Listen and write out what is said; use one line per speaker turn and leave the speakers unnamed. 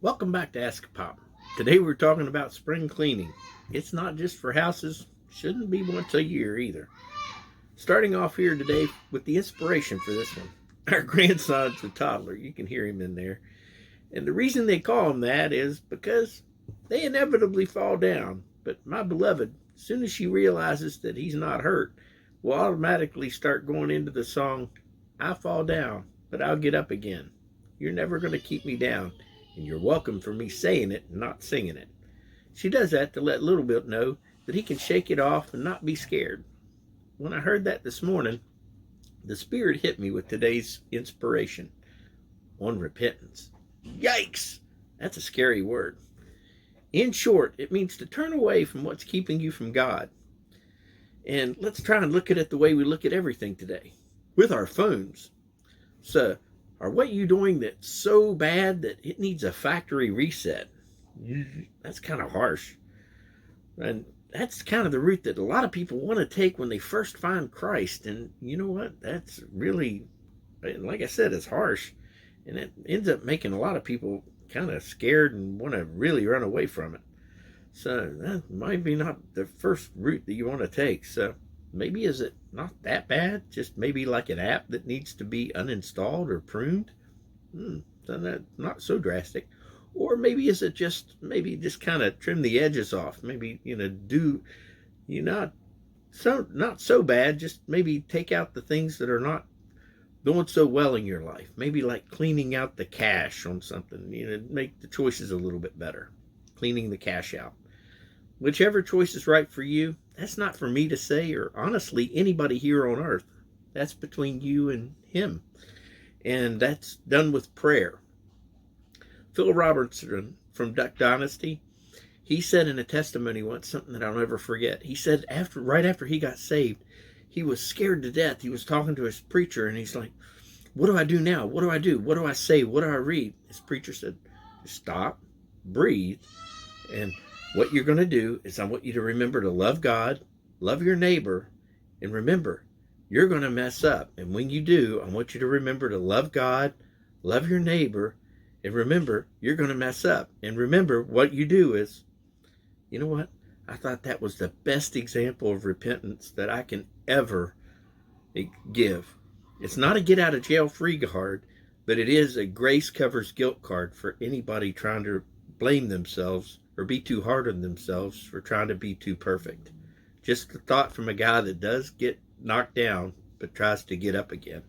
Welcome back to AskAPop. Today we're talking about spring cleaning. It's not just for houses, shouldn't be once a year either. Starting off here today with the inspiration for this one. Our grandson's a toddler, you can hear him in there. And the reason they call him that is because they inevitably fall down. But my beloved, as soon as she realizes that he's not hurt, will automatically start going into the song, I fall down, but I'll get up again. You're never going to keep me down. And you're welcome for me saying it and not singing it. She does that to let Little Bill know that he can shake it off and not be scared. When I heard that this morning, the Spirit hit me with today's inspiration on repentance. Yikes! That's a scary word. In short, it means to turn away from what's keeping you from God. And let's try and look at it the way we look at everything today, with our phones. So, or what you doing that's so bad that it needs a factory reset? That's kind of harsh. And that's kind of the route that a lot of people want to take when they first find Christ. And you know what? That's really, like I said, it's harsh. And it ends up making a lot of people kind of scared and want to really run away from it. So that might be not the first route that you want to take. So maybe is it not that bad? Just maybe like an app that needs to be uninstalled or pruned? So that's not so drastic. Or maybe is it just kind of trim the edges off? Maybe, not so bad. Just maybe take out the things that are not going so well in your life. Maybe like cleaning out the cache on something, make the choices a little bit better. Cleaning the cache out. Whichever choice is right for you, that's not for me to say, or honestly anybody here on earth. That's between you and him. And that's done with prayer. Phil Robertson from Duck Dynasty, he said in a testimony once something that I'll never forget. He said right after he got saved, he was scared to death. He was talking to his preacher and he's like, what do I do now? What do I do? What do I say? What do I read? His preacher said, stop, breathe, and what you're going to do is I want you to remember to love God, love your neighbor, and remember, you're going to mess up. And when you do, I want you to remember to love God, love your neighbor, and remember, you're going to mess up. And remember, what you do is, you know what? I thought that was the best example of repentance that I can ever give. It's not a get out of jail free card, but it is a grace covers guilt card for anybody trying to blame themselves or be too hard on themselves for trying to be too perfect. Just a thought from a guy that does get knocked down but tries to get up again.